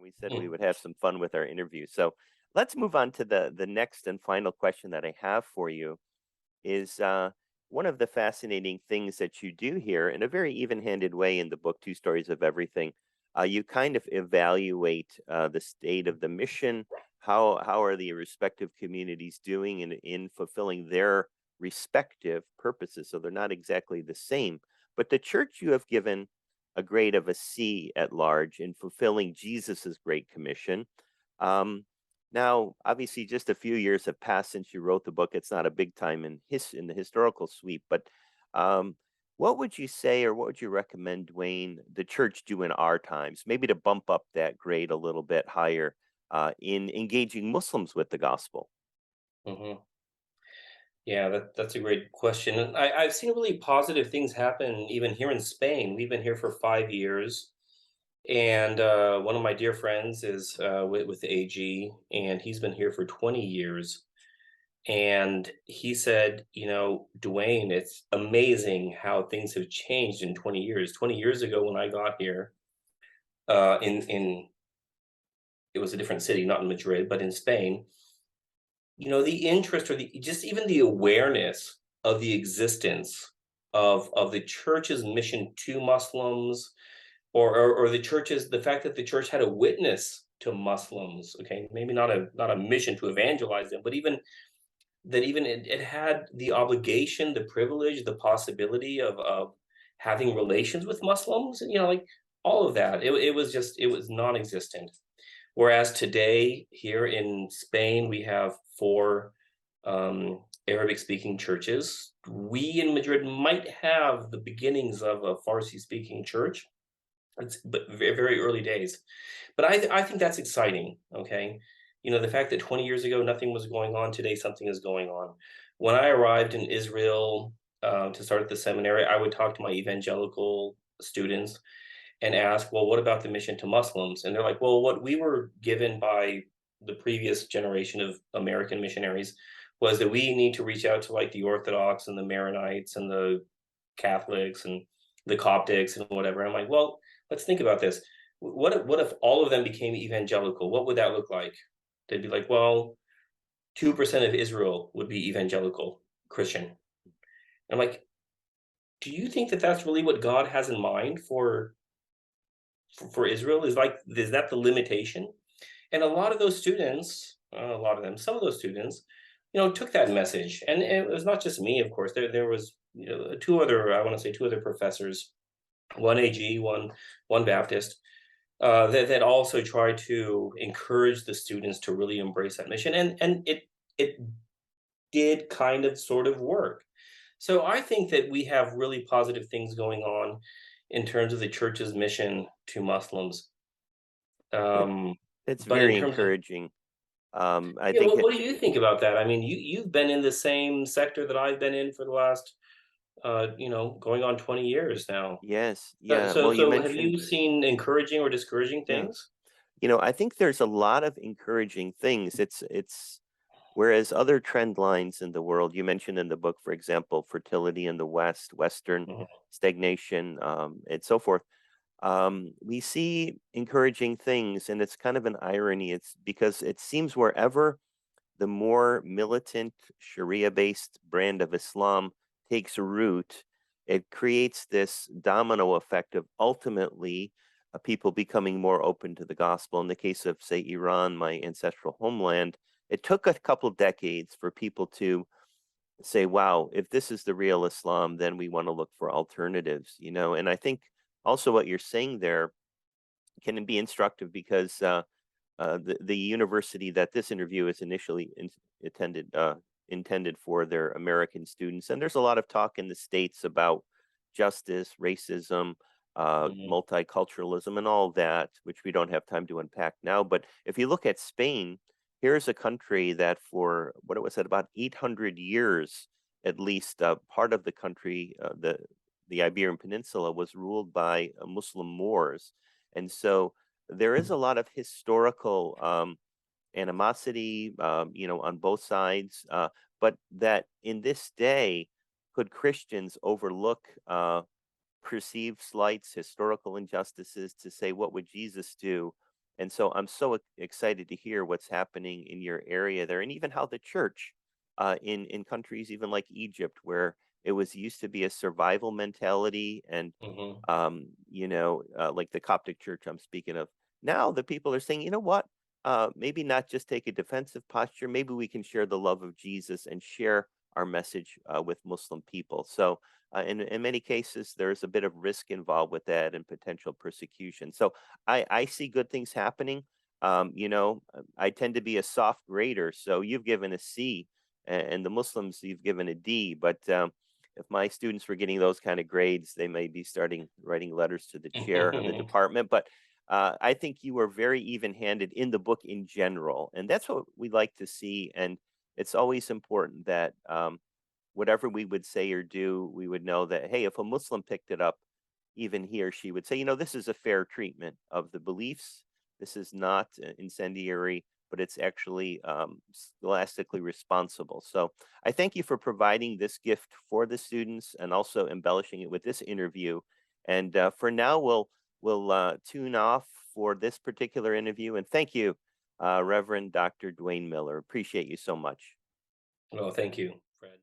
we said we Mm, would have some fun with our interview. So let's move on to the next and final question that I have for you is one of the fascinating things that you do here in a very even-handed way in the book, Two Stories of Everything. You kind of evaluate the state of the mission. How are the respective communities doing in fulfilling their respective purposes? So they're not exactly the same. But the church you have given a grade of a C at large in fulfilling Jesus's Great Commission. Um, Now, obviously, just a few years have passed since you wrote the book. It's not a big time in the historical sweep, but um, what would you say, or what would you recommend, Dwayne, the church do in our times, maybe to bump up that grade a little bit higher in engaging Muslims with the gospel? mhm. Yeah, that's a great question. And I've seen really positive things happen even here in Spain. We've been here for 5 years. And one of my dear friends is with the AG, and he's been here for 20 years. And he said, Dwayne, it's amazing how things have changed in 20 years. 20 years ago, when I got here, in it was a different city, not in Madrid, but in Spain, the interest or the just even the awareness of the existence of the church's mission to Muslims, or the fact that the church had a witness to Muslims. Okay, maybe not a mission to evangelize them, but even it had the obligation, the privilege, the possibility of having relations with Muslims, and like all of that. It was non-existent. Whereas today, here in Spain, we have four Arabic-speaking churches. We in Madrid might have the beginnings of a Farsi-speaking church. It's but very, very early days. But I think that's exciting. Okay, the fact that 20 years ago nothing was going on, today something is going on. When I arrived in Israel to start at the seminary, I would talk to my evangelical students and ask, well, what about the mission to Muslims? And they're like, well, what we were given by the previous generation of American missionaries was that we need to reach out to like the Orthodox and the Maronites and the Catholics and the Coptics and whatever. I'm like, well, let's think about this. What if all of them became evangelical? What would that look like? They'd be like, well, 2% of Israel would be evangelical Christian. I'm like, do you think that that's really what God has in mind for Israel? Is that the limitation? And a lot of those students, a lot of them, some of those students, took that message, and it was not just me, of course. There was I want to say two other professors, one AG, one Baptist, that also tried to encourage the students to really embrace that mission, and it did kind of sort of work. So I think that we have really positive things going on in terms of the church's mission to Muslims. It, Um, it's but in very terms of encouraging. I Yeah, think what it, do you think about that? I mean, you've been in the same sector that I've been in for the last, going on 20 years now. yes, So, yeah. so, Well, you so have mentioned, you seen encouraging or discouraging yeah. things? I think there's a lot of encouraging things. It's whereas other trend lines in the world, you mentioned in the book, for example, fertility in the West, Western Mhm, stagnation, and so forth. We see encouraging things, and it's kind of an irony. It's because it seems wherever the more militant Sharia-based brand of Islam takes root, it creates this domino effect of ultimately people becoming more open to the gospel. In the case of, say, Iran, my ancestral homeland, it took a couple decades for people to say, wow, if this is the real Islam, then we want to look for alternatives. And I think also what you're saying there can be instructive because the university that this interview is initially intended intended for their American students, and there's a lot of talk in the states about justice, racism, mhm, multiculturalism, and all that, which we don't have time to unpack now. But if you look at Spain, here's a country that for what it was at about 800 years, at least, part of the country, the Iberian Peninsula, was ruled by Muslim Moors, and so there is a lot of historical animosity, on both sides. But that in this day, could Christians overlook perceived slights, historical injustices, to say, what would Jesus do? And so I'm so excited to hear what's happening in your area there, and even how the church in countries even like Egypt, where it was used to be a survival mentality, and Mhm. like the Coptic Church I'm speaking of. Now the people are saying, you know what? Maybe not just take a defensive posture. Maybe we can share the love of Jesus and share our message with Muslim people. So, in many cases, there's a bit of risk involved with that and potential persecution. So, I see good things happening. I tend to be a soft grader. So, you've given a C, and the Muslims you've given a D. But if my students were getting those kind of grades, they may be starting writing letters to the chair of the department. But I think you are very even-handed in the book in general, and that's what we like to see. And it's always important that whatever we would say or do, we would know that, hey, if a Muslim picked it up, even he or she would say, this is a fair treatment of the beliefs. This is not incendiary, but it's actually scholastically responsible. So I thank you for providing this gift for the students and also embellishing it with this interview. And for now, we'll tune off for this particular interview. And thank you, Reverend Dr. Dwayne Miller. Appreciate you so much. Well, thank you, Fred.